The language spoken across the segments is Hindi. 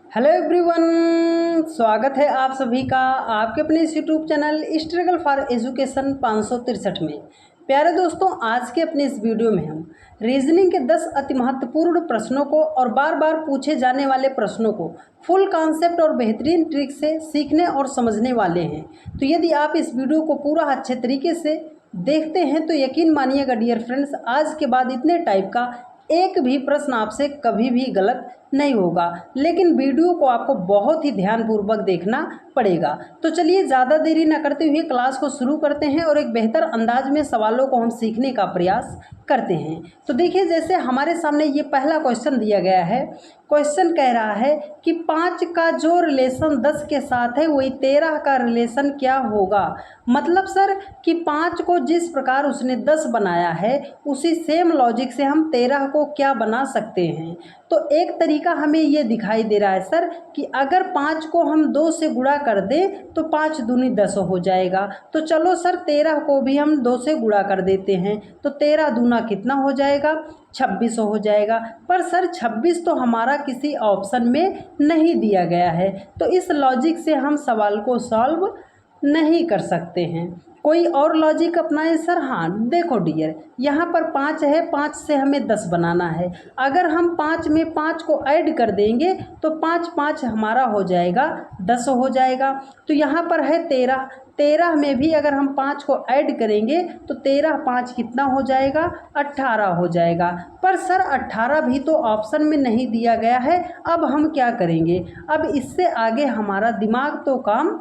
हेलो एवरीवन, स्वागत है आप सभी का आपके अपने इस YouTube channel struggle for education 563 में। प्यारे दोस्तों, आज के अपने इस वीडियो में हम रीजनिंग के 10 अति महत्वपूर्ण प्रश्नों को और बार बार पूछे जाने वाले प्रश्नों को फुल कॉन्सेप्ट और बेहतरीन ट्रिक से सीखने और समझने वाले हैं। तो यदि आप इस वीडियो को पूरा अच्छे तरीके से देखते हैं तो यकीन मानिएगा डियर फ्रेंड्स, आज के बाद इतने टाइप का एक भी प्रश्न आपसे कभी भी गलत नहीं होगा। लेकिन वीडियो को आपको बहुत ही ध्यानपूर्वक देखना पड़ेगा। तो चलिए ज़्यादा देरी न करते हुए क्लास को शुरू करते हैं और एक बेहतर अंदाज में सवालों को हम सीखने का प्रयास करते हैं। तो देखिए, जैसे हमारे सामने ये पहला क्वेश्चन दिया गया है। क्वेश्चन कह रहा है कि 5 का जो रिलेशन 10 के साथ है वही 13 का रिलेशन क्या होगा। मतलब सर कि 5 को जिस प्रकार उसने 10 बनाया है उसी सेम लॉजिक से हम 13 को क्या बना सकते हैं। तो एक तरीका हमें ये दिखाई दे रहा है सर कि अगर 5 को हम 2 से गुणा कर दें तो 5 दूनी 10 हो जाएगा। तो चलो सर 13 को भी हम 2 से गुणा कर देते हैं तो 13 दूना कितना हो जाएगा, 26 हो जाएगा। पर सर 26 तो हमारा किसी ऑप्शन में नहीं दिया गया है, तो इस लॉजिक से हम सवाल को सॉल्व नहीं कर सकते हैं। कोई और लॉजिक अपनाएं सर। हाँ देखो डियर, यहाँ पर 5 है, 5 से हमें 10 बनाना है। अगर हम 5 में 5 को ऐड कर देंगे तो 5 5 हमारा हो जाएगा 10 हो जाएगा। तो यहाँ पर है 13, 13 में भी अगर हम 5 को ऐड करेंगे तो 13 5 कितना हो जाएगा, 18 हो जाएगा। पर सर 18 भी तो ऑप्शन में नहीं दिया गया है। अब हम क्या करेंगे, अब इससे आगे हमारा दिमाग तो काम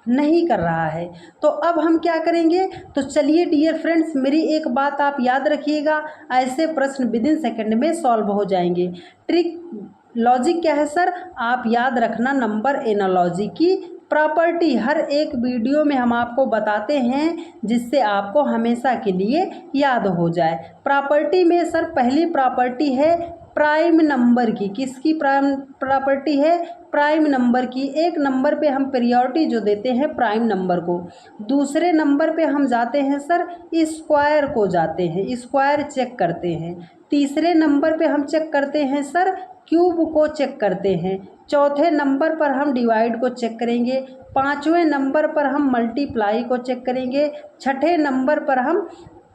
नहीं कर रहा है। तो अब हम क्या करेंगे, तो चलिए डियर फ्रेंड्स, मेरी एक बात आप याद रखिएगा, ऐसे प्रश्न विद इन सेकेंड में सॉल्व हो जाएंगे। ट्रिक लॉजिक क्या है सर, आप याद रखना, नंबर एनालॉजी की प्रॉपर्टी हर एक वीडियो में हम आपको बताते हैं जिससे आपको हमेशा के लिए याद हो जाए। प्रॉपर्टी में सर पहली प्रॉपर्टी है प्राइम नंबर की। किसकी प्राइम प्रॉपर्टी है, प्राइम नंबर की। एक नंबर पे हम प्रायोरिटी जो देते हैं प्राइम नंबर को। दूसरे नंबर पे हम जाते हैं सर स्क्वायर को जाते हैं, स्क्वायर चेक करते हैं। तीसरे नंबर पे हम चेक करते हैं सर क्यूब को चेक करते हैं। चौथे नंबर पर हम डिवाइड को चेक करेंगे। पाँचवें नंबर पर हम मल्टीप्लाई को चेक करेंगे। छठे नंबर पर हम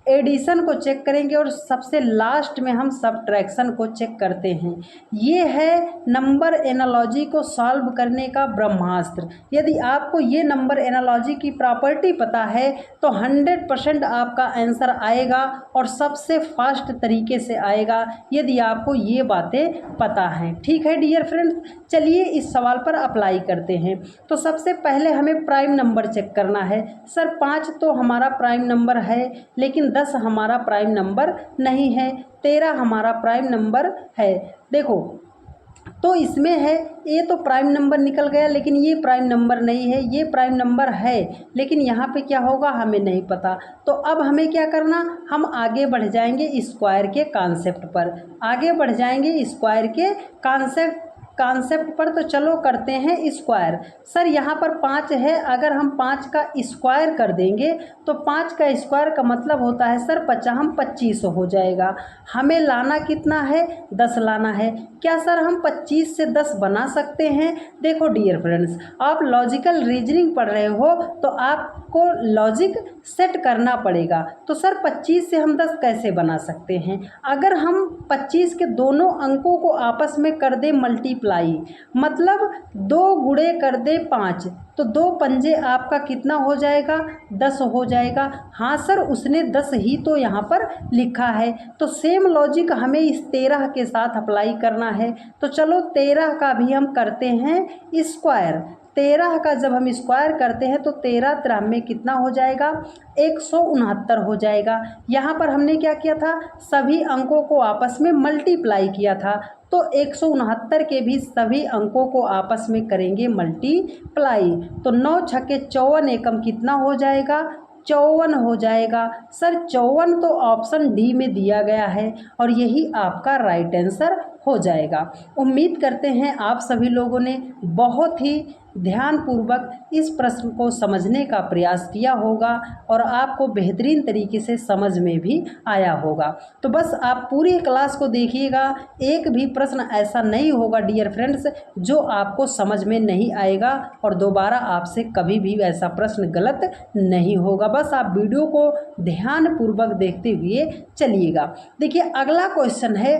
एडिशन को चेक करेंगे और सबसे लास्ट में हम सब्ट्रैक्शन को चेक करते हैं। ये है नंबर एनालॉजी को सॉल्व करने का ब्रह्मास्त्र। यदि आपको ये नंबर एनालॉजी की प्रॉपर्टी पता है तो 100% आपका आंसर आएगा और सबसे फास्ट तरीके से आएगा, यदि आपको ये बातें पता हैं। ठीक है डियर फ्रेंड्स, चलिए इस सवाल पर अप्लाई करते हैं। तो सबसे पहले हमें प्राइम नंबर चेक करना है। सर 5 तो हमारा प्राइम नंबर है, लेकिन 10 हमारा प्राइम नंबर नहीं है, 13 हमारा प्राइम नंबर है। देखो तो इसमें है, ये तो प्राइम नंबर निकल गया, लेकिन ये प्राइम नंबर नहीं है, ये प्राइम नंबर है, लेकिन यहाँ पे क्या होगा हमें नहीं पता। तो अब हमें क्या करना, हम आगे बढ़ जाएंगे स्क्वायर के कॉन्सेप्ट पर, आगे बढ़ जाएंगे स्क्वायर के कॉन्सेप्ट पर। तो चलो करते हैं स्क्वायर। सर यहाँ पर 5 है, अगर हम 5 का स्क्वायर कर देंगे तो 5 का स्क्वायर का मतलब होता है सर 25 हो जाएगा। हमें लाना कितना है, 10 लाना है। क्या सर हम 25 से 10 बना सकते हैं? देखो डियर फ्रेंड्स, आप लॉजिकल रीजनिंग पढ़ रहे हो तो आपको लॉजिक सेट करना पड़ेगा। तो सर 25 से हम 10 कैसे बना सकते हैं? अगर हम 25 के दोनों अंकों को आपस में कर दे मल्टीप्लाई, मतलब 2 गुणे कर दे 5, तो 2 पंजे आपका कितना हो जाएगा, 10 हो जाएगा। हाँ सर उसने 10 ही तो यहाँ पर लिखा है, तो सेम लॉजिक हमें इस 13 के साथ अप्लाई करना है। तो चलो 13 का भी हम करते हैं स्क्वायर। 13 का जब हम स्क्वायर करते हैं तो 13 13 में कितना हो जाएगा, 169 हो जाएगा। यहाँ पर हमने क्या किया था, सभी अंकों को आपस में मल्टीप्लाई किया था, तो 169 के भी सभी अंकों को आपस में करेंगे मल्टीप्लाई। तो 9 छक्के 54 एकम कितना हो जाएगा, 54 हो जाएगा। सर 54 तो ऑप्शन डी में दिया गया है और यही आपका राइट आंसर हो जाएगा। उम्मीद करते हैं आप सभी लोगों ने बहुत ही ध्यानपूर्वक इस प्रश्न को समझने का प्रयास किया होगा और आपको बेहतरीन तरीके से समझ में भी आया होगा। तो बस आप पूरी क्लास को देखिएगा, एक भी प्रश्न ऐसा नहीं होगा डियर फ्रेंड्स जो आपको समझ में नहीं आएगा और दोबारा आपसे कभी भी ऐसा प्रश्न गलत नहीं होगा। बस आप वीडियो को ध्यानपूर्वक देखते हुए चलिएगा। देखिए अगला क्वेश्चन है,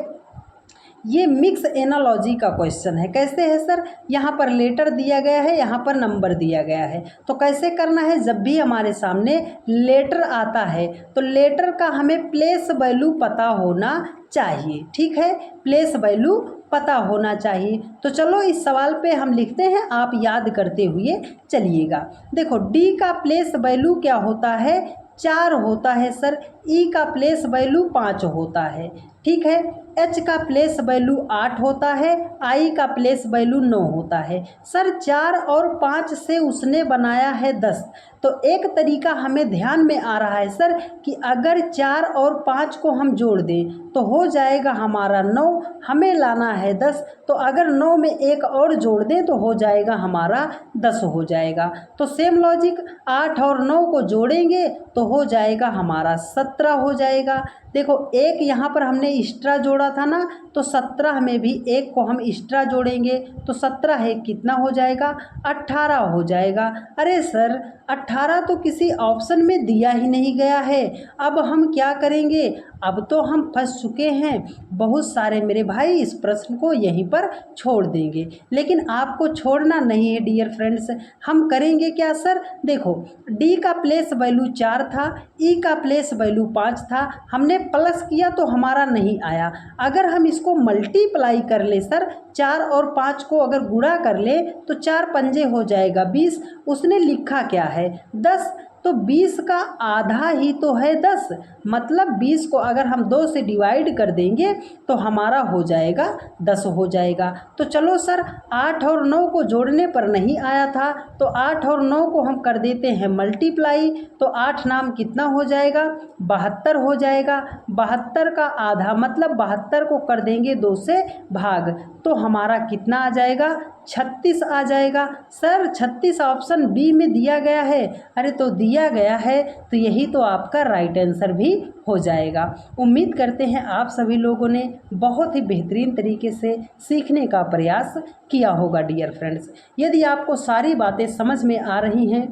ये मिक्स एनालॉजी का क्वेश्चन है। कैसे है सर? यहाँ पर लेटर दिया गया है, यहाँ पर नंबर दिया गया है। तो कैसे करना है? जब भी हमारे सामने लेटर आता है तो लेटर का हमें प्लेस वैल्यू पता होना चाहिए। ठीक है, प्लेस वैल्यू पता होना चाहिए। तो चलो इस सवाल पे हम लिखते हैं, आप याद करते हुए चलिएगा। देखो डी का प्लेस वैल्यू क्या होता है? 4 होता है सर। ई का प्लेस वैल्यू 5 होता है। ठीक है, एच का प्लेस वैल्यू 8 होता है, आई का प्लेस वैल्यू 9 होता है। सर 4 और 5 से उसने बनाया है 10। तो एक तरीका हमें ध्यान में आ रहा है सर कि अगर 4 और 5 को हम जोड़ दें तो हो जाएगा हमारा 9, हमें लाना है 10। तो अगर 9 में एक और जोड़ दें तो हो जाएगा हमारा 10 हो जाएगा। तो सेम लॉजिक 8 और 9 को जोड़ेंगे तो हो जाएगा हमारा 17 हो जाएगा। देखो एक यहाँ पर हमने एक्स्ट्रा जोड़ा था ना, तो 17 में भी एक को हम एक्स्ट्रा जोड़ेंगे तो 17 है कितना हो जाएगा? 18 हो जाएगा। अरे सर 18 तो किसी ऑप्शन में दिया ही नहीं गया है। अब हम क्या करेंगे? अब तो हम फंस चुके हैं। बहुत सारे मेरे भाई इस प्रश्न को यहीं पर छोड़ देंगे, लेकिन आपको छोड़ना नहीं है डियर फ्रेंड्स। हम करेंगे क्या सर? देखो डी का प्लेस वैल्यू 4 था, ई का प्लेस वैल्यू 5 था, हमने प्लस किया तो हमारा नहीं आया। अगर हम इसको मल्टीप्लाई कर ले सर, 4 और 5 को अगर गुणा कर ले तो 4 पंजे हो जाएगा 20। उसने लिखा क्या है? 10। तो 20 का आधा ही तो है 10, मतलब 20 को अगर हम 2 से डिवाइड कर देंगे तो हमारा हो जाएगा 10 हो जाएगा। तो चलो सर 8 और 9 को जोड़ने पर नहीं आया था, तो 8 और 9 को हम कर देते हैं मल्टीप्लाई। तो 8 नाम कितना हो जाएगा? 72 हो जाएगा। 72 का आधा मतलब 72 को कर देंगे 2 से भाग, तो हमारा कितना आ जाएगा? 36 आ जाएगा। सर 36 ऑप्शन बी में दिया गया है। अरे तो दिया गया है तो यही तो आपका राइट आंसर भी हो जाएगा। उम्मीद करते हैं आप सभी लोगों ने बहुत ही बेहतरीन तरीके से सीखने का प्रयास किया होगा डियर फ्रेंड्स। यदि आपको सारी बातें समझ में आ रही हैं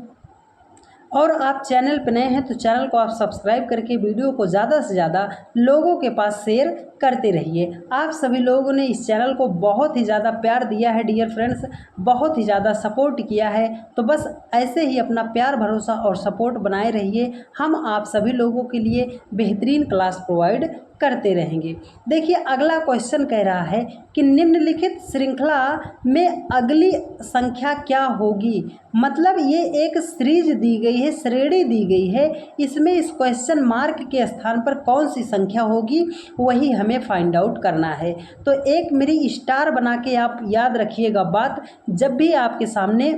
और आप चैनल पर नए हैं तो चैनल को आप सब्सक्राइब करके वीडियो को ज़्यादा से ज़्यादा लोगों के पास शेयर करते रहिए। आप सभी लोगों ने इस चैनल को बहुत ही ज़्यादा प्यार दिया है डियर फ्रेंड्स, बहुत ही ज़्यादा सपोर्ट किया है। तो बस ऐसे ही अपना प्यार भरोसा और सपोर्ट बनाए रहिए। हम आप सभी लोगों के लिए बेहतरीन क्लास प्रोवाइड करते रहेंगे। देखिए अगला क्वेश्चन कह रहा है कि निम्नलिखित श्रृंखला में अगली संख्या क्या होगी। मतलब ये एक सीरीज दी गई है, श्रेणी दी गई है, इसमें इस क्वेश्चन मार्क के स्थान पर कौन सी संख्या होगी वही हमें फाइंड आउट करना है। तो एक मेरी स्टार बना के आप याद रखिएगा बात, जब भी आपके सामने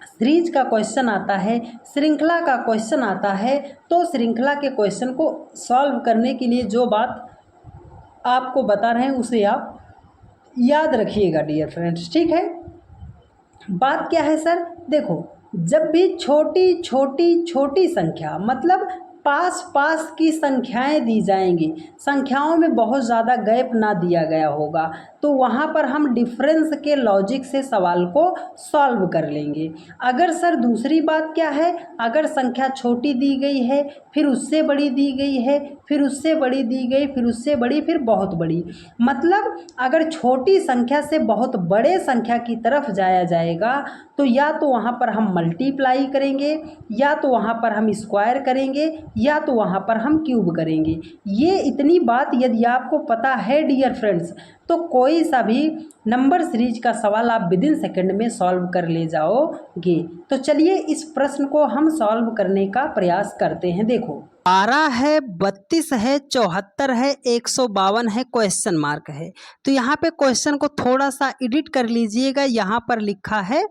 सीरीज का क्वेश्चन आता है, श्रृंखला का क्वेश्चन आता है, तो श्रृंखला के क्वेश्चन को सॉल्व करने के लिए जो बात आपको बता रहे हैं उसे आप याद रखिएगा डियर फ्रेंड्स। ठीक है, बात क्या है सर? देखो जब भी छोटी छोटी छोटी संख्या मतलब पास पास की संख्याएं दी जाएंगी, संख्याओं में बहुत ज़्यादा गैप ना दिया गया होगा, तो वहाँ पर हम डिफरेंस के लॉजिक से सवाल को सॉल्व कर लेंगे। अगर सर दूसरी बात क्या है, अगर संख्या छोटी दी गई है, फिर उससे बड़ी दी गई है, फिर उससे बड़ी दी गई, फिर उससे बड़ी, फिर बहुत बड़ी, मतलब अगर छोटी संख्या से बहुत बड़े संख्या की तरफ जाया जाएगा तो या तो वहाँ पर हम मल्टीप्लाई करेंगे, या तो वहाँ पर हम स्क्वायर करेंगे, या तो वहाँ पर हम क्यूब करेंगे। ये इतनी बात यदि आपको पता है डियर फ्रेंड्स तो कोई सा भी नंबर सीरीज का सवाल आप विदिन सेकंड में सॉल्व कर ले जाओगे। तो चलिए इस प्रश्न को हम सॉल्व करने का प्रयास करते हैं। देखो 12 है, 32 है, 74 है, 152 है, क्वेश्चन मार्क है। तो यहाँ पे क्वेश्चन को थोड़ा सा एडिट कर लीजिएगा, यहाँ पर लिखा है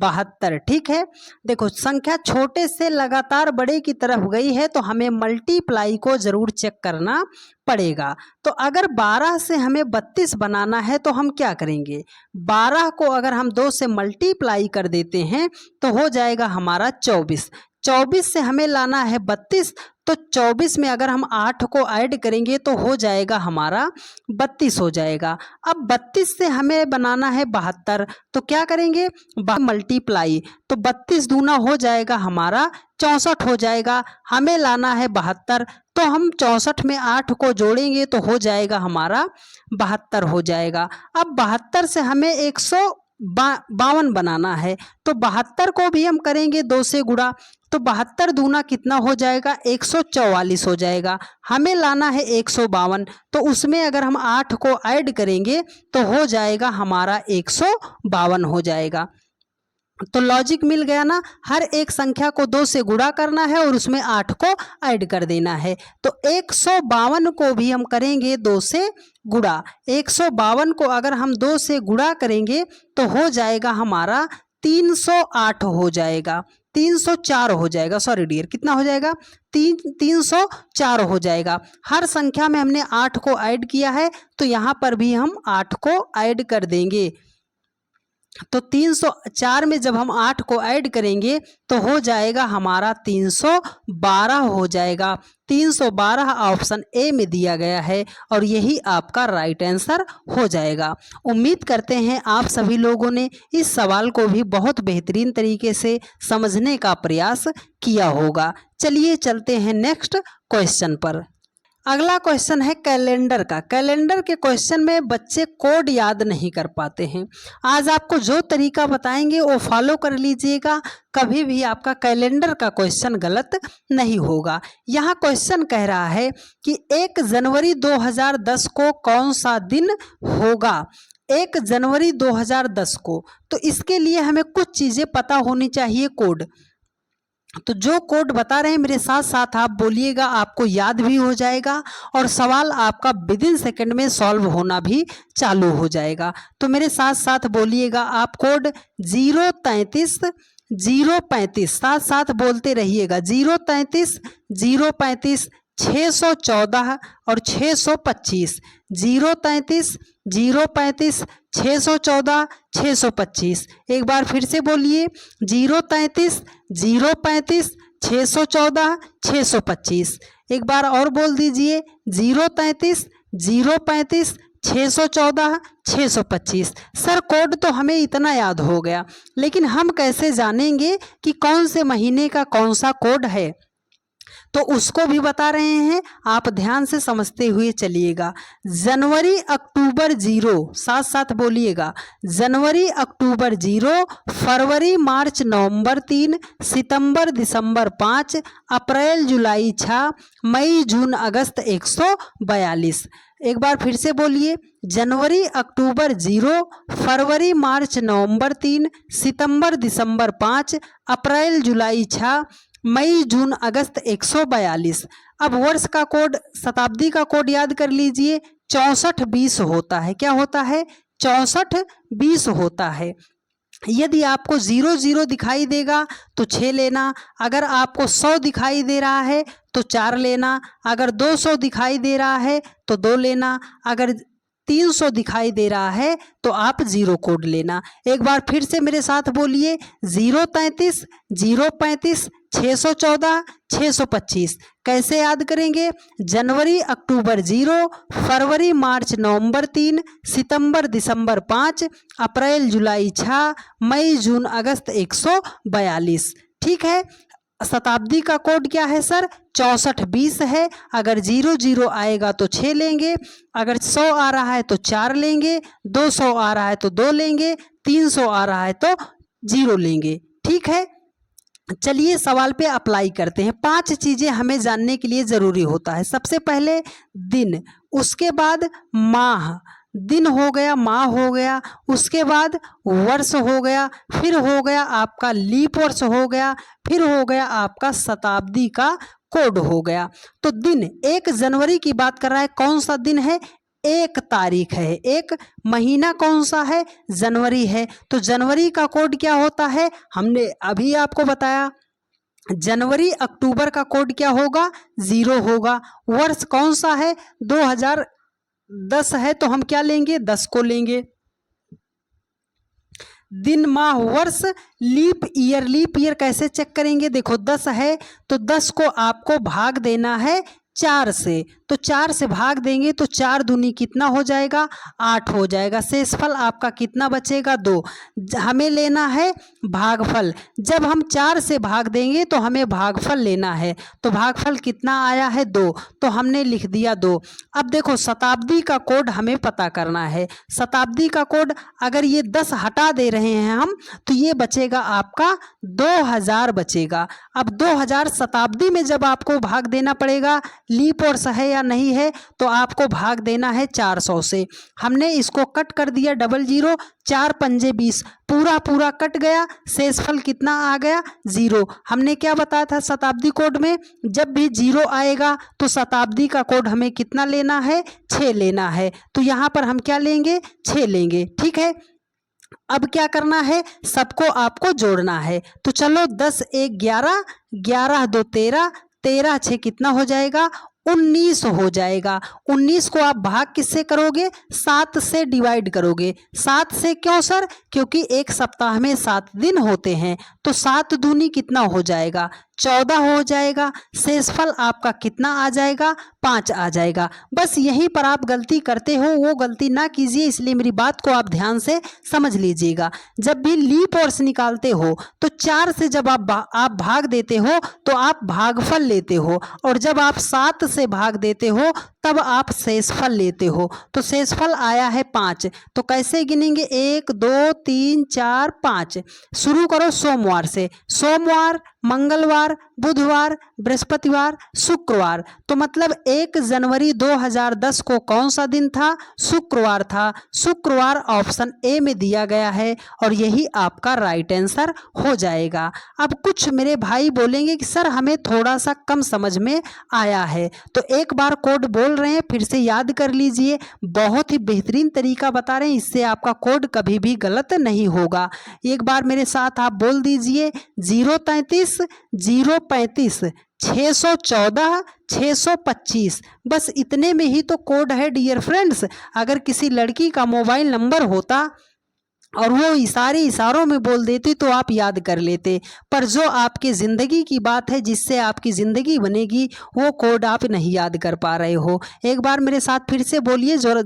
72। ठीक है, देखो संख्या छोटे से लगातार बड़े की तरफ गई है तो हमें मल्टीप्लाई को जरूर चेक करना पड़ेगा। तो अगर 12 से हमें 32 बनाना है तो हम क्या करेंगे, 12 को अगर हम 2 से मल्टीप्लाई कर देते हैं तो हो जाएगा हमारा 24। 24 से हमें लाना है 32, तो 24 में अगर हम 8 को ऐड करेंगे तो हो जाएगा हमारा 32 हो जाएगा। अब 32 से हमें बनाना है 72, तो क्या करेंगे, मल्टीप्लाई, तो 32 दूना हो जाएगा हमारा 64 हो जाएगा। हमें लाना है 72, तो हम 64 में 8 को जोड़ेंगे तो हो जाएगा हमारा 72 हो जाएगा। अब 72 से हमें 152 बनाना है, तो 72 को भी हम करेंगे 2 से गुणा, तो 72 दूना कितना हो जाएगा, 144 हो जाएगा। हमें लाना है 152, तो उसमें अगर हम 8 को ऐड करेंगे तो हो जाएगा हमारा 152 हो जाएगा। तो लॉजिक मिल गया ना, हर एक संख्या को 2 से गुणा करना है और उसमें 8 को ऐड कर देना है। तो 152 को भी हम करेंगे 2 से गुणा। 152 को अगर हम 2 से गुणा करेंगे तो हो जाएगा हमारा 308 हो जाएगा, 304 हो जाएगा, सॉरी डियर, कितना हो जाएगा, 304 हो जाएगा। हर संख्या में हमने 8 को ऐड किया है तो यहाँ पर भी हम 8 को ऐड कर देंगे। तो 304 में जब हम 8 को ऐड करेंगे तो हो जाएगा हमारा 312 हो जाएगा। 312 ऑप्शन ए में दिया गया है और यही आपका राइट आंसर हो जाएगा। उम्मीद करते हैं आप सभी लोगों ने इस सवाल को भी बहुत बेहतरीन तरीके से समझने का प्रयास किया होगा। चलिए चलते हैं नेक्स्ट क्वेश्चन पर। अगला क्वेश्चन है कैलेंडर का। कैलेंडर के क्वेश्चन में बच्चे कोड याद नहीं कर पाते हैं। आज आपको जो तरीका बताएंगे वो फॉलो कर लीजिएगा, कभी भी आपका कैलेंडर का क्वेश्चन गलत नहीं होगा। यहाँ क्वेश्चन कह रहा है कि 1 जनवरी 2010 को कौन सा दिन होगा, 1 जनवरी 2010 को। तो इसके लिए हमें कुछ चीज़ें पता होनी चाहिए, कोड। तो जो कोड बता रहे हैं मेरे साथ साथ आप बोलिएगा, आपको याद भी हो जाएगा और सवाल आपका विदिन सेकंड में सॉल्व होना भी चालू हो जाएगा। तो मेरे साथ साथ बोलिएगा आप कोड 033 035, साथ साथ बोलते रहिएगा, 033 035 614 और 625, 033 035 614 625। एक बार फिर से बोलिए, 033 035 614 625। एक बार और बोल दीजिए, 033 035 614 625। सर कोड तो हमें इतना याद हो गया, लेकिन हम कैसे जानेंगे कि कौन से महीने का कौन सा कोड है, तो उसको भी बता रहे हैं, आप ध्यान से समझते हुए चलिएगा। जनवरी अक्टूबर 0, साथ साथ बोलिएगा, जनवरी अक्टूबर 0, फरवरी मार्च नवंबर 3, सितंबर दिसंबर 5, अप्रैल जुलाई 6, मई जून अगस्त 142। एक बार फिर से बोलिए, जनवरी अक्टूबर 0, फरवरी मार्च नवंबर 3, सितंबर दिसंबर 5, अप्रैल जुलाई 6, मई जून अगस्त 142। अब वर्ष का कोड, शताब्दी का कोड याद कर लीजिए, 6420 होता है। क्या होता है, 6420 होता है। यदि आपको 00 दिखाई देगा तो 6 लेना, अगर आपको 100 दिखाई दे रहा है तो 4 लेना, अगर 200 दिखाई दे रहा है तो 2 लेना, अगर 300 दिखाई दे रहा है तो आप 0 कोड लेना। एक बार फिर से मेरे साथ बोलिए, 033 035 614 625। कैसे याद करेंगे, जनवरी अक्टूबर 0, फरवरी मार्च नवंबर 3, सितंबर दिसंबर 5, अप्रैल जुलाई 6, मई जून अगस्त 142। ठीक है। शताब्दी का कोड क्या है सर, 6420 है। अगर 00 आएगा तो 6 लेंगे, अगर 100 आ रहा है तो 4 लेंगे, 200 आ रहा है तो 2 लेंगे, 300 आ रहा है तो 0 लेंगे। ठीक है, चलिए सवाल पे अप्लाई करते हैं। 5 चीज़ें हमें जानने के लिए ज़रूरी होता है। सबसे पहले दिन, उसके बाद माह, दिन हो गया, माह हो गया, उसके बाद वर्ष हो गया, फिर हो गया आपका लीप वर्ष हो गया, फिर हो गया आपका शताब्दी का कोड हो गया। तो दिन 1 जनवरी की बात कर रहा है, कौन सा दिन है? 1 तारीख है। 1 महीना कौन सा है? जनवरी है। तो जनवरी का कोड क्या होता है? हमने अभी आपको बताया। जनवरी अक्टूबर का कोड क्या होगा? 0 होगा। वर्ष कौन सा है? 2010 है, तो हम क्या लेंगे? 10 को लेंगे। दिन माह वर्ष लीप ईयर कैसे चेक करेंगे? देखो 10 है तो 10 को आपको भाग देना है 4 से, तो 4 से भाग देंगे तो 4 दूनी कितना हो जाएगा? 8 हो जाएगा। शेषफल आपका कितना बचेगा? 2। हमें लेना है भागफल। जब हम 4 से भाग देंगे तो हमें भागफल लेना है, तो भागफल कितना आया है? 2, तो हमने लिख दिया 2। अब देखो शताब्दी का कोड हमें पता करना है। शताब्दी का कोड अगर ये 10 हटा दे रहे हैं हम, तो ये बचेगा आपका 2000 बचेगा। अब 2000 शताब्दी में जब आपको भाग देना पड़ेगा, लीप वर्ष है या नहीं है, तो आपको भाग देना है 400 से। हमने इसको कट कर दिया, 00, 4 पंजे 20, पूरा कट गया। शेषफल कितना आ गया? 0। हमने क्या बताया था शताब्दी कोड में? जब भी 0 आएगा तो शताब्दी का कोड हमें कितना लेना है? 6 लेना है। तो यहाँ पर हम क्या लेंगे? 6 लेंगे। ठीक है, अब क्या करना है? सबको आपको जोड़ना है। तो चलो 10 1 11, 11 2 13, 13 6 कितना हो जाएगा? 19 हो जाएगा। 19 को आप भाग किससे करोगे? 7 से डिवाइड करोगे। 7 से क्यों सर? क्योंकि एक सप्ताह में 7 दिन होते हैं, तो 7 दूनी कितना हो जाएगा? 14 हो जाएगा। शेषफल आपका कितना आ जाएगा? 5 आ जाएगा। बस यहीं पर आप गलती करते हो, वो गलती ना कीजिए, इसलिए मेरी बात को आप ध्यान से समझ लीजिएगा। जब भी लीप वर्ष निकालते हो तो 4 से जब आप भाग देते हो तो आप भागफल लेते हो, और जब आप 7 से भाग देते हो तब आप शेषफल लेते हो। तो शेषफल आया है 5। तो कैसे गिनेंगे? 1 2 3 4 5। शुरू करो सोमवार से। सोमवार, मंगलवार, बुधवार, बृहस्पतिवार, शुक्रवार। तो मतलब 1 जनवरी 2010 को कौन सा दिन था? शुक्रवार था। शुक्रवार ऑप्शन ए में दिया गया है और यही आपका राइट आंसर हो जाएगा। अब कुछ मेरे भाई बोलेंगे कि सर हमें थोड़ा सा कम समझ में आया है, तो एक बार कोड बोल रहे हैं, फिर से याद कर लीजिए। बहुत ही बेहतरीन तरीका बता रहे हैं, इससे आपका कोड कभी भी गलत नहीं होगा। एक बार मेरे साथ आप बोल दीजिए 033 035 614 625। बस इतने में ही तो कोड है डियर फ्रेंड्स। अगर किसी लड़की का मोबाइल नंबर होता और वो इशारों में बोल देती तो आप याद कर लेते, पर जो आपकी ज़िंदगी की बात है, जिससे आपकी ज़िंदगी बनेगी, वो कोड आप नहीं याद कर पा रहे हो। एक बार मेरे साथ फिर से बोलिए, जो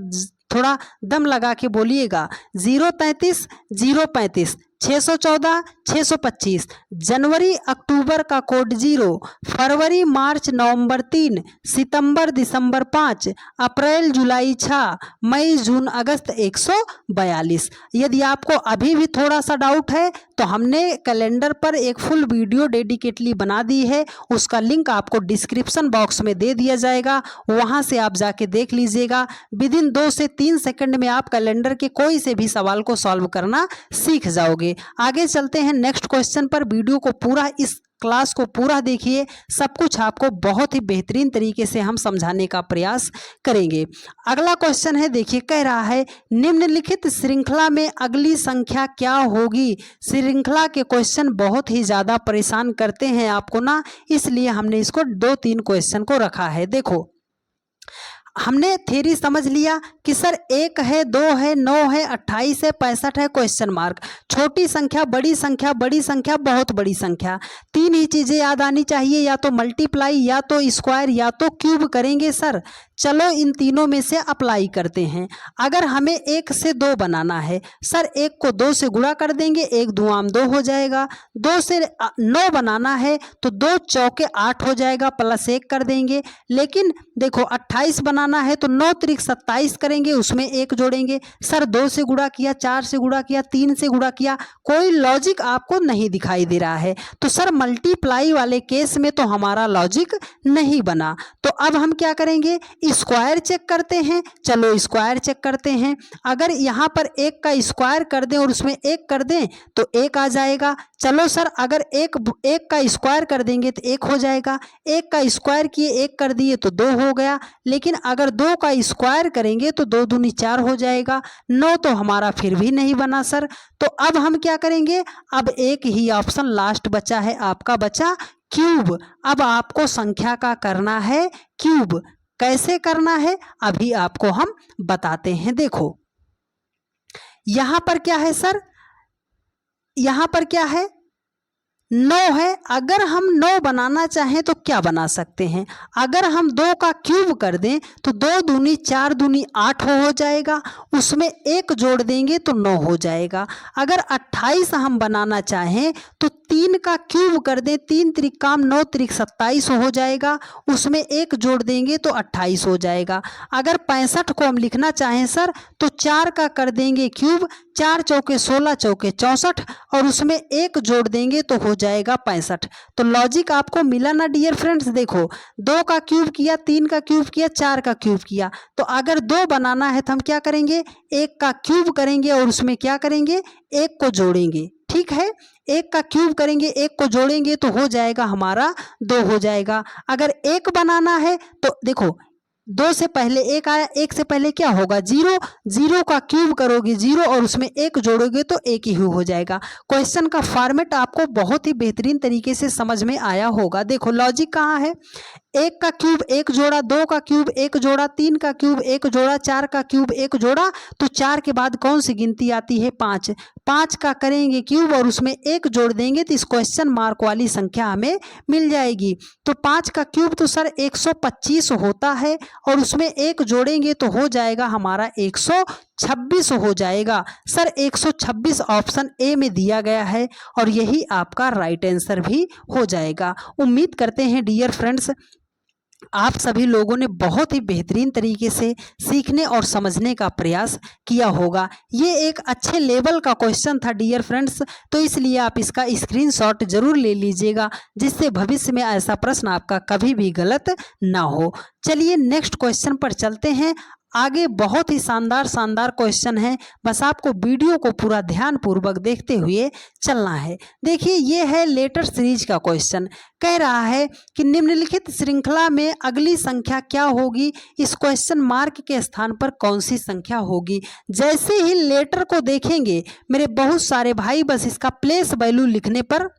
थोड़ा दम लगा के बोलिएगा। 033 035 614 625। जनवरी अक्टूबर का कोड 0, फरवरी मार्च नवंबर 3, सितंबर दिसंबर 5, अप्रैल जुलाई 6, मई जून अगस्त 142। यदि आपको अभी भी थोड़ा सा डाउट है तो हमने कैलेंडर पर एक फुल वीडियो डेडिकेटली बना दी है, उसका लिंक आपको डिस्क्रिप्शन बॉक्स में दे दिया जाएगा, वहां से आप जाके देख लीजिएगा। विदिन 2 से 3 सेकंड में आप कैलेंडर के कोई से भी सवाल को सॉल्व करना सीख जाओगे। आगे चलते हैं नेक्स्ट क्वेश्चन पर। वीडियो को पूरा, इस क्लास को पूरा देखिए, सब कुछ आपको बहुत ही बेहतरीन तरीके से हम समझाने का प्रयास करेंगे। अगला क्वेश्चन है, देखिए कह रहा है निम्नलिखित श्रृंखला में अगली संख्या क्या होगी। श्रृंखला के क्वेश्चन बहुत ही ज़्यादा परेशान करते हैं आपको ना, इसलिए हमने इसको 2-3 क्वेश्चन को रखा है। देखो हमने थ्योरी समझ लिया कि सर 1 है, 2 है, 9 है, 28 है, 65 है, क्वेश्चन मार्क। छोटी संख्या, बड़ी संख्या, बड़ी संख्या, बहुत बड़ी संख्या, 3 ही चीज़ें याद आनी चाहिए, या तो मल्टीप्लाई, या तो स्क्वायर, या तो क्यूब करेंगे सर। चलो इन तीनों में से अप्लाई करते हैं। अगर हमें 1 से 2 बनाना है सर, 1 को 2 से गुणा कर देंगे, 1 दूआम 2 हो जाएगा। 2 से 9 बनाना है तो 2 चौके 8 हो जाएगा, +1 कर देंगे। लेकिन देखो 28 बनाना बनाना है तो 9 त्रिक 27 करेंगे, उसमें 1 जोड़ेंगे। सर 2 से गुणा किया, 4 से गुणा किया, 3 से गुणा किया, कोई लॉजिक आपको नहीं दिखाई दे रहा है। तो सर मल्टीप्लाई वाले केस में तो हमारा लॉजिक नहीं बना। तो अब हम क्या करेंगे, स्क्वायर चेक करते हैं। चलो स्क्वायर चेक करते हैं। अगर यहाँ पर 1 का स्क्वायर कर दें और उसमें 1 कर दें तो 1 आ जाएगा। चलो सर अगर एक का स्क्वायर कर देंगे तो 1 हो जाएगा। 1 का स्क्वायर किए 1 कर दिए तो 2 हो गया। लेकिन अगर 2 का स्क्वायर करेंगे तो 2 दूनी 4 हो जाएगा। 9 तो हमारा फिर भी नहीं बना सर। तो अब हम क्या करेंगे, अब एक ही ऑप्शन लास्ट बचा है, आपका बचा क्यूब। अब आपको संख्या का करना है क्यूब। कैसे करना है अभी आपको हम बताते हैं। देखो यहां पर क्या है सर, यहां पर क्या है, 9 है। अगर हम 9 बनाना चाहें तो क्या बना सकते हैं, अगर हम 2 का क्यूब कर दें तो 2 दूनी 4 दूनी 8 हो जाएगा, उसमें 1 जोड़ देंगे तो 9 हो जाएगा। अगर 28 हम बनाना चाहें तो 3 का क्यूब कर दें, 3 त्रिक काम 9 त्रिक 27 हो जाएगा, उसमें 1 जोड़ देंगे तो 28 हो जाएगा। अगर 65 को हम लिखना चाहें सर तो 4 का कर देंगे क्यूब, 4 चौके 16 चौके 64 और उसमें 1 जोड़ देंगे तो हो जाएगा 65। तो लॉजिक आपको मिला ना डियर फ्रेंड्स। देखो 2 का क्यूब किया, 3 का क्यूब किया, 4 का क्यूब किया। तो अगर 2 बनाना है तो हम क्या करेंगे, 1 का क्यूब करेंगे और उसमें क्या करेंगे, 1 को जोड़ेंगे। ठीक है, 1 का क्यूब करेंगे, 1 को जोड़ेंगे तो हो जाएगा हमारा 2 हो जाएगा। अगर 1 बनाना है तो देखो 2 से पहले 1 आया, 1 से पहले क्या होगा 0, 0 का क्यूब करोगे 0 और उसमें 1 जोड़ोगे तो 1 ही हो जाएगा। क्वेश्चन का फॉर्मेट आपको बहुत ही बेहतरीन तरीके से समझ में आया होगा। देखो लॉजिक कहाँ है, 1 का क्यूब 1 जोड़ा, 2 का क्यूब 1 जोड़ा, 3 का क्यूब 1 जोड़ा, 4 का क्यूब 1 जोड़ा। तो 4 के बाद कौन सी गिनती आती है, 5। 5 का करेंगे क्यूब और उसमें 1 जोड़ देंगे तो इस क्वेश्चन मार्क वाली संख्या हमें मिल जाएगी। तो 5 का क्यूब तो सर 125 होता है और उसमें 1 जोड़ेंगे तो हो जाएगा हमारा 126 हो जाएगा। सर 126 ऑप्शन ए में दिया गया है और यही आपका राइट आंसर भी हो जाएगा। उम्मीद करते हैं डियर फ्रेंड्स आप सभी लोगों ने बहुत ही बेहतरीन तरीके से सीखने और समझने का प्रयास किया होगा। ये एक अच्छे लेवल का क्वेश्चन था डियर फ्रेंड्स, तो इसलिए आप इसका स्क्रीनशॉट जरूर ले लीजिएगा जिससे भविष्य में ऐसा प्रश्न आपका कभी भी गलत ना हो। चलिए नेक्स्ट क्वेश्चन पर चलते हैं। आगे बहुत ही शानदार क्वेश्चन है, बस आपको वीडियो को पूरा ध्यान पूर्वक देखते हुए चलना है। देखिए ये है लेटर सीरीज का क्वेश्चन। कह रहा है कि निम्नलिखित श्रृंखला में अगली संख्या क्या होगी, इस क्वेश्चन मार्क के स्थान पर कौन सी संख्या होगी। जैसे ही लेटर को देखेंगे मेरे बहुत सारे भाई बस इसका प्लेस वैल्यू लिखने पर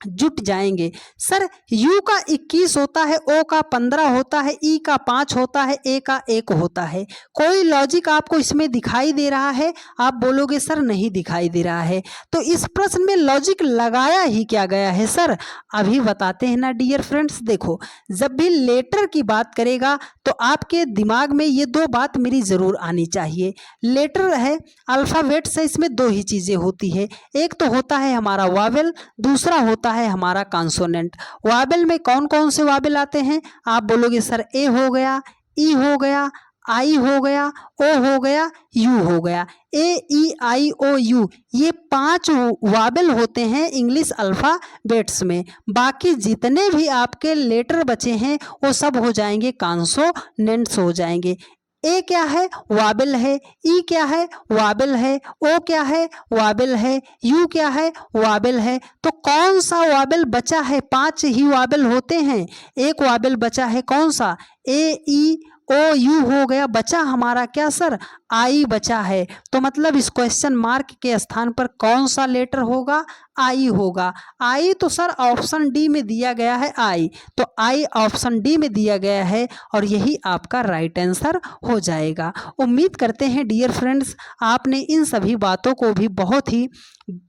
जुट जाएंगे। सर U का 21 होता है, O का 15 होता है, E का 5 होता है, A का 1 होता है। कोई लॉजिक आपको इसमें दिखाई दे रहा है? आप बोलोगे सर नहीं दिखाई दे रहा है। तो इस प्रश्न में लॉजिक लगाया ही क्या गया है सर, अभी बताते हैं ना डियर फ्रेंड्स। देखो जब भी लेटर की बात करेगा तो आपके दिमाग में ये 2 बात मेरी जरूर आनी चाहिए। लेटर है अल्फाबेट से, इसमें 2 ही चीजें होती है, एक तो होता है हमारा वावेल, दूसरा होता है हमारा कॉन्सोनेंट। वावेल में कौन कौन से वावेल आते हैं? आप बोलोगे सर ए हो गया, ई हो गया, आई हो गया, ओ हो गया, यू हो गया। ए ई आई ओ यू ये 5 वावेल होते हैं इंग्लिश अल्फाबेट्स में। बाकी जितने भी आपके लेटर बचे हैं वो सब हो जाएंगे कॉन्सोनेंट्स हो जाएंगे। ए क्या है? वावेल है। ई क्या है? वावेल है। ओ क्या है? वावेल है। यू क्या है? वावेल है। तो कौन सा वावेल बचा है? 5 ही वावेल होते हैं, एक वावेल बचा है कौन सा? ए ई ओ यू हो गया, बचा हमारा क्या सर? आई बचा है। तो मतलब इस क्वेश्चन मार्क के स्थान पर कौन सा लेटर होगा? आई होगा। आई तो सर ऑप्शन डी में दिया गया है, आई तो आई ऑप्शन डी में दिया गया है और यही आपका राइट आंसर हो जाएगा। उम्मीद करते हैं डियर फ्रेंड्स आपने इन सभी बातों को भी बहुत ही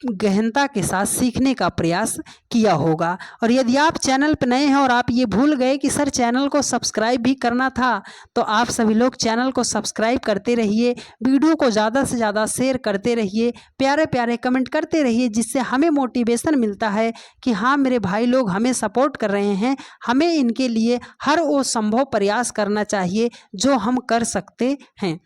गहनता के साथ सीखने का प्रयास किया होगा। और यदि आप चैनल पर नए हैं और आप ये भूल गए कि सर चैनल को सब्सक्राइब भी करना था, तो आप सभी लोग चैनल को सब्सक्राइब करते रहिए, वीडियो को ज़्यादा से ज़्यादा शेयर करते रहिए, प्यारे प्यारे कमेंट करते रहिए, जिससे हमें मोटिवेशन मिलता है कि हाँ मेरे भाई लोग हमें सपोर्ट कर रहे हैं, हमें इनके लिए हर वो संभव प्रयास करना चाहिए जो हम कर सकते हैं।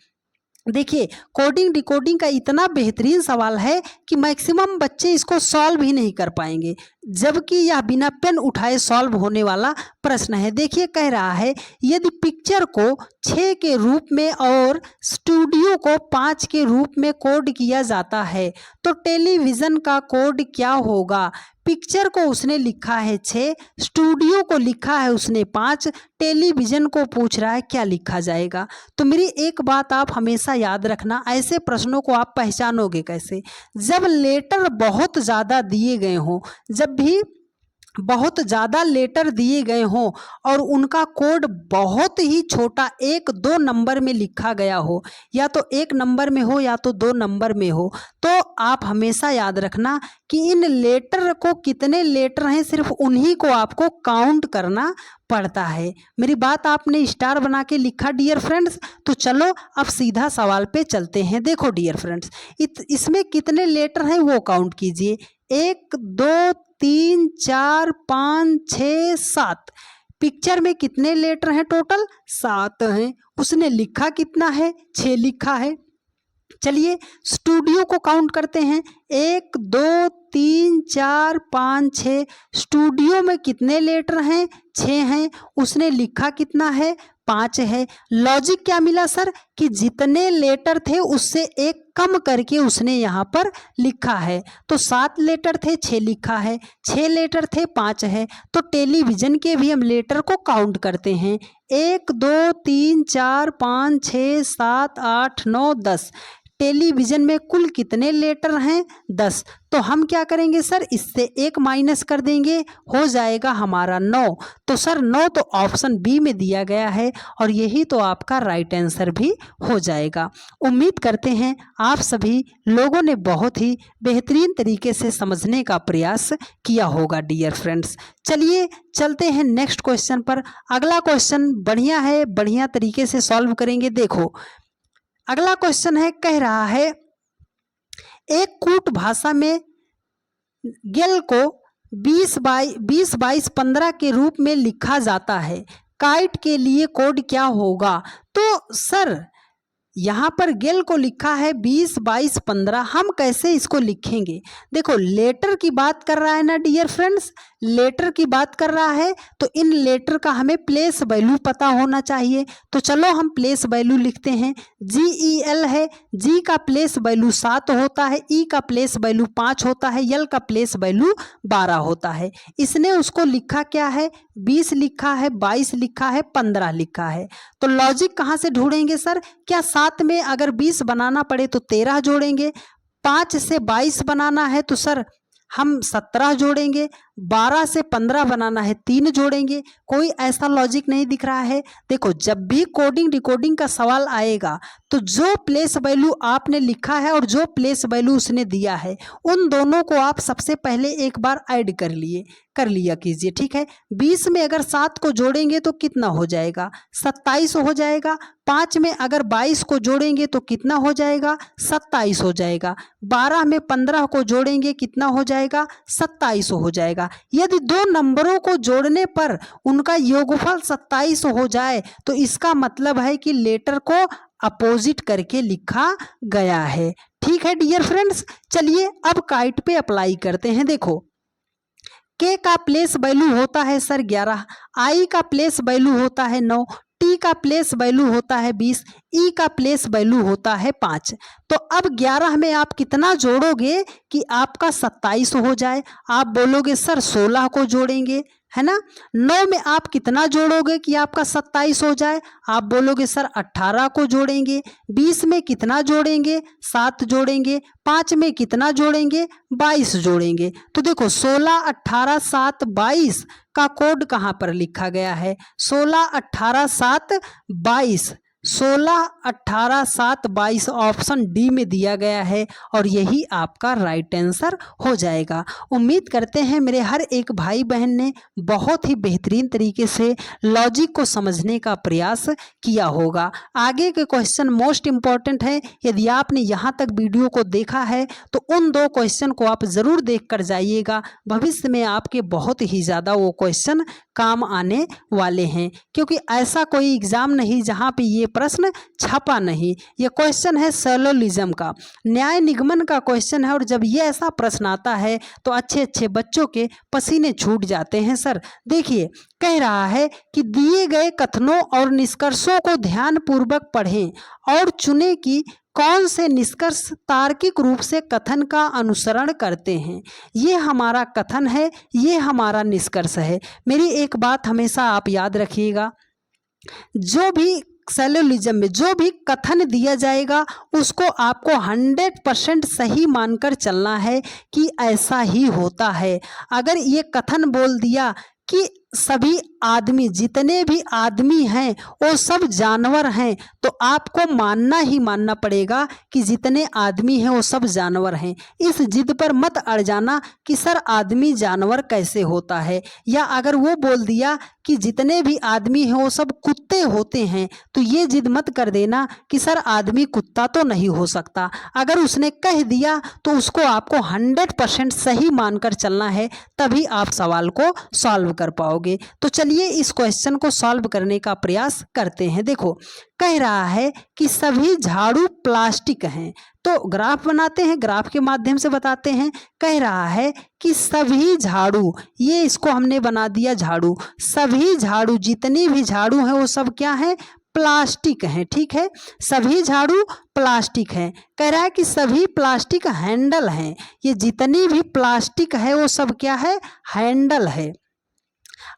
देखिए, कोडिंग डिकोडिंग का इतना बेहतरीन सवाल है कि मैक्सिमम बच्चे इसको सॉल्व ही नहीं कर पाएंगे, जबकि यह बिना पेन उठाए सॉल्व होने वाला प्रश्न है। देखिए, कह रहा है यदि पिक्चर को 6 के रूप में और स्टूडियो को 5 के रूप में कोड किया जाता है तो टेलीविज़न का कोड क्या होगा। पिक्चर को उसने लिखा है 6, स्टूडियो को लिखा है उसने 5, टेलीविज़न को पूछ रहा है क्या लिखा जाएगा। तो मेरी एक बात आप हमेशा याद रखना, ऐसे प्रश्नों को आप पहचानोगे कैसे, जब लेटर बहुत ज़्यादा दिए गए हों, जब भी बहुत ज़्यादा लेटर दिए गए हों और उनका कोड बहुत ही छोटा 1-2 नंबर में लिखा गया हो, या तो 1 नंबर में हो या तो 2 नंबर में हो, तो आप हमेशा याद रखना कि इन लेटर को कितने लेटर हैं सिर्फ उन्हीं को आपको काउंट करना पड़ता है। मेरी बात आपने स्टार बना के लिखा डियर फ्रेंड्स। तो चलो अब सीधा सवाल पे चलते हैं। देखो डियर फ्रेंड्स, इसमें कितने लेटर हैं वो काउंट कीजिए। 1 2 3 4 5 6 7। पिक्चर में कितने लेटर हैं टोटल? 7 हैं। उसने लिखा कितना है? 6 लिखा है। चलिए स्टूडियो को काउंट करते हैं। 1 2 3 4 5 6। स्टूडियो में कितने लेटर हैं? 6 हैं। उसने लिखा कितना है? 5 है। लॉजिक क्या मिला सर कि जितने लेटर थे उससे एक कम करके उसने यहाँ पर लिखा है। तो 7 लेटर थे, 6 लिखा है। 6 लेटर थे, 5 है। तो टेलीविज़न के भी हम लेटर को काउंट करते हैं। 1 2 3 4 5 6 7 8 9 10। टेलीविज़न में कुल कितने लेटर हैं? 10। तो हम क्या करेंगे सर, इससे 1 माइनस कर देंगे, हो जाएगा हमारा 9। तो सर 9 तो ऑप्शन बी में दिया गया है और यही तो आपका राइट आंसर भी हो जाएगा। उम्मीद करते हैं आप सभी लोगों ने बहुत ही बेहतरीन तरीके से समझने का प्रयास किया होगा डियर फ्रेंड्स। चलिए चलते हैं नेक्स्ट क्वेश्चन पर। अगला क्वेश्चन बढ़िया है, बढ़िया तरीके से सॉल्व करेंगे। देखो अगला क्वेश्चन है, कह रहा है एक कूट भाषा में गेल को 20 22 15 के रूप में लिखा जाता है। काइट के लिए कोड क्या होगा? तो सर यहाँ पर गेल को लिखा है 20 22 15, हम कैसे इसको लिखेंगे? देखो लेटर की बात कर रहा है ना डियर फ्रेंड्स, लेटर की बात कर रहा है तो इन लेटर का हमें प्लेस वैल्यू पता होना चाहिए। तो चलो हम प्लेस वैल्यू लिखते हैं। GEL है, जी का प्लेस वैल्यू 7 होता है, ई का प्लेस वैल्यू 5 होता है, यल का प्लेस वैल्यू 12 होता है। इसने उसको लिखा क्या है? 20 लिखा है, 22 लिखा है, 15 लिखा है। तो लॉजिक कहाँ से ढूंढेंगे सर? क्या 7 में अगर 20 बनाना पड़े तो 13 जोड़ेंगे, 5 से 22 बनाना है तो सर हम 17 जोड़ेंगे, 12 से 15 बनाना है 3 जोड़ेंगे। कोई ऐसा लॉजिक नहीं दिख रहा है। देखो जब भी कोडिंग डिकोडिंग का सवाल आएगा तो जो प्लेस वैल्यू आपने लिखा है और जो प्लेस वैल्यू उसने दिया है उन दोनों को आप सबसे पहले एक बार ऐड कर लिया कीजिए, ठीक है। 20 में अगर 7 को जोड़ेंगे तो कितना हो जाएगा? 27 हो जाएगा। 5 में अगर 22 को जोड़ेंगे तो कितना हो जाएगा? 27 हो जाएगा। 12 में 15 को जोड़ेंगे कितना हो जाएगा? 27 हो जाएगा। यदि 2 नंबरों को जोड़ने पर उनका योगफल 27 हो जाए तो इसका मतलब है कि लेटर को अपोजिट करके लिखा गया है, ठीक है डियर फ्रेंड्स। चलिए अब काइट पे अप्लाई करते हैं। देखो के का प्लेस वैल्यू होता है सर 11, आई का प्लेस वैल्यू होता है 9, टी का प्लेस वैल्यू होता है 20, ई का प्लेस वैल्यू होता है 5। तो अब 11 में आप कितना जोड़ोगे कि आपका 27 हो जाए? आप बोलोगे सर 16 को जोड़ेंगे, है ना। 9 में आप कितना जोड़ोगे कि आपका 27 हो जाए? आप बोलोगे सर 18 को जोड़ेंगे। 20 में कितना जोड़ेंगे? 7 जोड़ेंगे। 5 में कितना जोड़ेंगे? 22 जोड़ेंगे। तो देखो 16 18 7 22 का कोड कहाँ पर लिखा गया है? 16 18 7 22। 16, 18, 7, 22 ऑप्शन डी में दिया गया है और यही आपका राइट आंसर हो जाएगा। उम्मीद करते हैं मेरे हर एक भाई बहन ने बहुत ही बेहतरीन तरीके से लॉजिक को समझने का प्रयास किया होगा। आगे के क्वेश्चन मोस्ट इम्पॉर्टेंट है। यदि आपने यहाँ तक वीडियो को देखा है तो उन 2 क्वेश्चन को आप ज़रूर देख कर जाइएगा। भविष्य में आपके बहुत ही ज़्यादा वो क्वेश्चन काम आने वाले हैं, क्योंकि ऐसा कोई एग्ज़ाम नहीं जहाँ पे ये प्रश्न छपा नहीं। ये क्वेश्चन है सैलोलिज्म का, न्याय निगमन का क्वेश्चन है। और जब ये ऐसा प्रश्न आता है तो अच्छे अच्छे बच्चों के पसीने छूट जाते हैं सर। देखिए, कह रहा है कि दिए गए कथनों और निष्कर्षों को ध्यानपूर्वक पढ़ें और चुनें कि कौन से निष्कर्ष तार्किक रूप से कथन का अनुसरण करते हैं। ये हमारा कथन है, ये हमारा निष्कर्ष है। मेरी एक बात हमेशा आप याद रखिएगा, जो भी सैलोलिज्म में जो भी कथन दिया जाएगा उसको आपको 100% सही मानकर चलना है कि ऐसा ही होता है। अगर ये कथन बोल दिया कि सभी आदमी, जितने भी आदमी हैं वो सब जानवर हैं, तो आपको मानना ही मानना पड़ेगा कि जितने आदमी हैं वो सब जानवर हैं। इस जिद पर मत अड़ जाना कि सर आदमी जानवर कैसे होता है। या अगर वो बोल दिया कि जितने भी आदमी हैं वो सब कुत्ते होते हैं, तो ये जिद मत कर देना कि सर आदमी कुत्ता तो नहीं हो सकता। अगर उसने कह दिया तो उसको आपको 100% सही मानकर चलना है, तभी आप सवाल को सॉल्व कर पाओगे। तो चलिए इस क्वेश्चन को सॉल्व करने का प्रयास करते हैं। देखो, कह रहा है कि सभी झाड़ू प्लास्टिक हैं, तो ग्राफ बनाते हैं, ग्राफ के माध्यम से बताते हैं। कह रहा है कि सभी झाड़ू, ये इसको हमने बना दिया झाड़ू, सभी झाड़ू, जितनी भी झाड़ू हैं वो सब क्या है, प्लास्टिक हैं। ठीक है, सभी झाड़ू प्लास्टिक हैं। कह रहा है कि सभी प्लास्टिक हैंडल हैं, ये जितनी भी प्लास्टिक है वो सब क्या है, हैंडल है।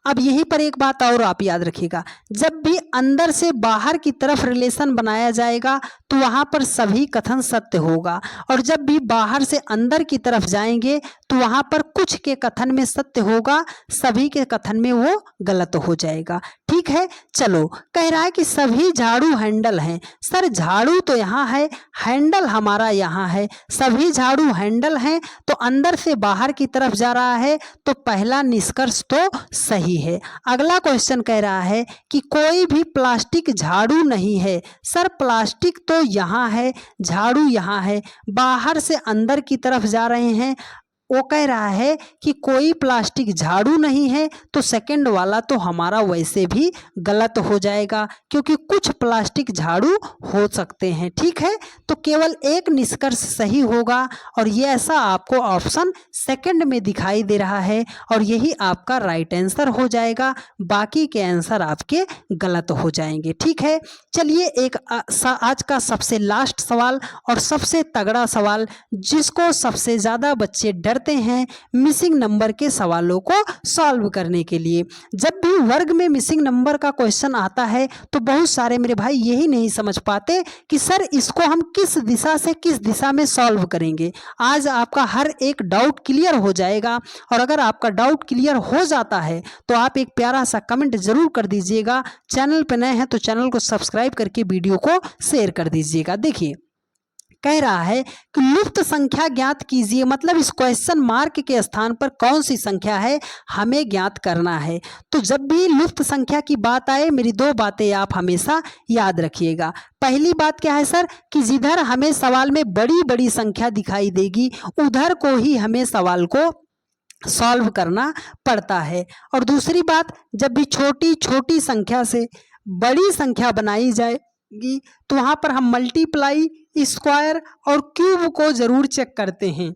अब यहीं पर एक बात और आप याद रखिएगा, जब भी अंदर से बाहर की तरफ रिलेशन बनाया जाएगा तो वहाँ पर सभी कथन सत्य होगा, और जब भी बाहर से अंदर की तरफ जाएंगे तो वहाँ पर कुछ के कथन में सत्य होगा, सभी के कथन में वो गलत हो जाएगा। ठीक है, चलो, कह रहा है कि सभी झाड़ू हैंडल हैं। सर झाड़ू तो यहाँ है, हैंडल हमारा यहाँ है। सभी झाड़ू हैंडल हैं तो अंदर से बाहर की तरफ जा रहा है, तो पहला निष्कर्ष तो सही है। अगला क्वेश्चन कह रहा है कि कोई भी प्लास्टिक झाड़ू नहीं है। सर प्लास्टिक तो यहाँ है, झाड़ू यहाँ है, बाहर से अंदर की तरफ जा रहे हैं। वो कह रहा है कि कोई प्लास्टिक झाड़ू नहीं है, तो सेकंड वाला तो हमारा वैसे भी गलत हो जाएगा, क्योंकि कुछ प्लास्टिक झाड़ू हो सकते हैं। ठीक है, तो केवल एक निष्कर्ष सही होगा, और ये ऐसा आपको ऑप्शन सेकंड में दिखाई दे रहा है, और यही आपका राइट आंसर हो जाएगा। बाकी के आंसर आपके गलत हो जाएंगे। ठीक है, चलिए एक आज का सबसे लास्ट सवाल और सबसे तगड़ा सवाल, जिसको सबसे ज़्यादा बच्चे डरते हैं मिसिंग नंबर के सवालों को सॉल्व करने के लिए। जब भी वर्ग में मिसिंग नंबर का क्वेश्चन आता है तो बहुत सारे मेरे भाई यही नहीं समझ पाते कि सर इसको हम किस दिशा से किस दिशा में सॉल्व करेंगे। आज आपका हर एक डाउट क्लियर हो जाएगा, और अगर आपका डाउट क्लियर हो जाता है तो आप एक प्यारा सा कमेंट जरूर कर दीजिएगा। चैनल पर नए हैं तो चैनल को सब्सक्राइब करके वीडियो को शेयर कर दीजिएगा। देखिए, कह रहा है कि लुप्त संख्या ज्ञात कीजिए, मतलब इस क्वेश्चन मार्क के स्थान पर कौन सी संख्या है हमें ज्ञात करना है। तो जब भी लुप्त संख्या की बात आए, मेरी 2 बातें आप हमेशा याद रखिएगा। पहली बात क्या है सर, कि जिधर हमें सवाल में बड़ी बड़ी संख्या दिखाई देगी उधर को ही हमें सवाल को सॉल्व करना पड़ता है। और दूसरी बात, जब भी छोटी छोटी संख्या से बड़ी संख्या बनाई जाएगी तो वहाँ पर हम मल्टीप्लाई, स्क्वायर और क्यूब को जरूर चेक करते हैं।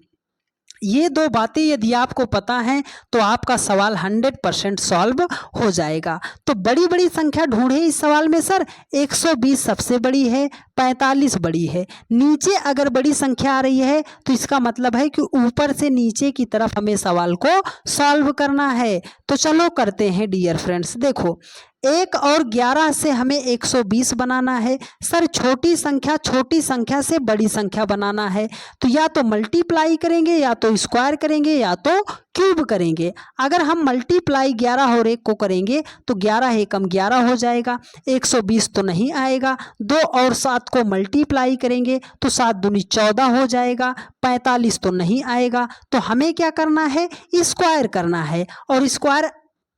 ये 2 बातें यदि आपको पता हैं तो आपका सवाल 100% सॉल्व हो जाएगा। तो बड़ी बड़ी संख्या ढूंढे इस सवाल में सर, 120 सबसे बड़ी है, 45 बड़ी है। नीचे अगर बड़ी संख्या आ रही है तो इसका मतलब है कि ऊपर से नीचे की तरफ हमें सवाल को सॉल्व करना है। तो चलो करते हैं डियर फ्रेंड्स। देखो, 1 और 11 से हमें 120 बनाना है। सर छोटी संख्या से बड़ी संख्या बनाना है, तो या तो मल्टीप्लाई करेंगे, या तो स्क्वायर करेंगे, या तो क्यूब करेंगे। अगर हम मल्टीप्लाई 11 और 1 को करेंगे तो 11 एकम 11 हो जाएगा, 120 तो नहीं आएगा। 2 और 7 को मल्टीप्लाई करेंगे तो 7 दूनी 14 हो जाएगा, 45 तो नहीं आएगा। तो हमें क्या करना है, स्क्वायर करना है, और स्क्वायर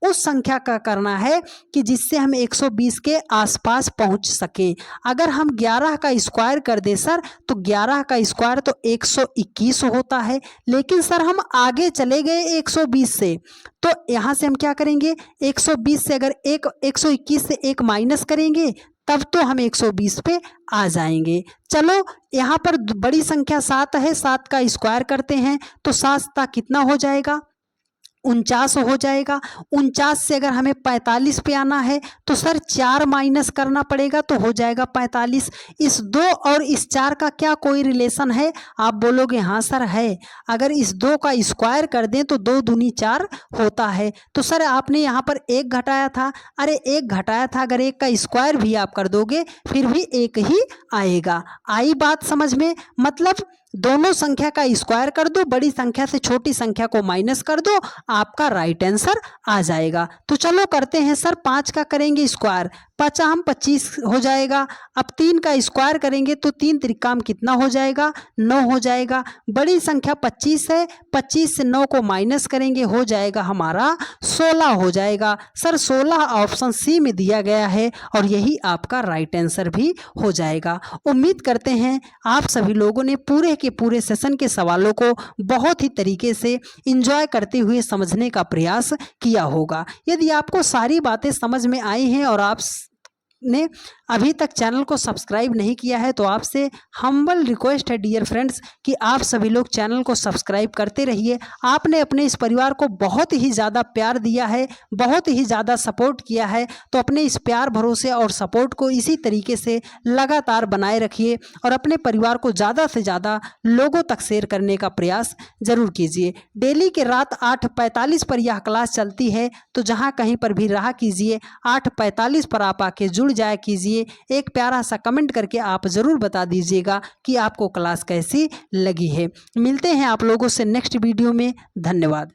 उस संख्या का करना है कि जिससे हम 120 के आसपास पहुंच सकें। अगर हम 11 का स्क्वायर कर दें सर, तो 11 का स्क्वायर तो 121 होता है, लेकिन सर हम आगे चले गए 120 से, तो यहाँ से हम क्या करेंगे, 120 से अगर 121 से 1 माइनस करेंगे तब तो हम 120 पे आ जाएंगे। चलो यहाँ पर बड़ी संख्या 7 है, 7 का स्क्वायर करते हैं तो 7 कितना हो जाएगा, 49 हो जाएगा। 49 से अगर हमें 45 पे आना है तो सर 4 माइनस करना पड़ेगा तो हो जाएगा 45। इस 2 और इस 4 का क्या कोई रिलेशन है, आप बोलोगे हाँ सर है। अगर इस 2 का स्क्वायर कर दें तो 2 दूनी 4 होता है। तो सर आपने यहाँ पर 1 घटाया था, अरे 1 घटाया था, अगर 1 का स्क्वायर भी आप कर दोगे फिर भी 1 ही आएगा। आई बात समझ में? मतलब दोनों संख्या का स्क्वायर कर दो, बड़ी संख्या से छोटी संख्या को माइनस कर दो, आपका राइट आंसर आ जाएगा। तो चलो करते हैं सर, 5 का करेंगे स्क्वायर, 5 हम 25 हो जाएगा। अब 3 का स्क्वायर करेंगे तो 3 त्रिकाम कितना हो जाएगा, 9 हो जाएगा। बड़ी संख्या 25 है, 25 से 9 को माइनस करेंगे हो जाएगा हमारा 16 हो जाएगा। सर 16 ऑप्शन सी में दिया गया है और यही आपका राइट आंसर भी हो जाएगा। उम्मीद करते हैं आप सभी लोगों ने पूरे के पूरे सेशन के सवालों को बहुत ही तरीके से एंजॉय करते हुए समझने का प्रयास किया होगा। यदि आपको सारी बातें समझ में आई हैं और आप ने अभी तक चैनल को सब्सक्राइब नहीं किया है तो आपसे हम्बल रिक्वेस्ट है डियर फ्रेंड्स कि आप सभी लोग चैनल को सब्सक्राइब करते रहिए। आपने अपने इस परिवार को बहुत ही ज़्यादा प्यार दिया है, बहुत ही ज़्यादा सपोर्ट किया है, तो अपने इस प्यार भरोसे और सपोर्ट को इसी तरीके से लगातार बनाए रखिए और अपने परिवार को ज़्यादा से ज़्यादा लोगों तक शेयर करने का प्रयास ज़रूर कीजिए। डेली के रात 8:45 पर यह क्लास चलती है, तो जहाँ कहीं पर भी रहा कीजिए 8:45 पर आप आके जुड़ जाया कीजिए। एक प्यारा सा कमेंट करके आप ज़रूर बता दीजिएगा कि आपको क्लास कैसी लगी है। मिलते हैं आप लोगों से नेक्स्ट वीडियो में। धन्यवाद।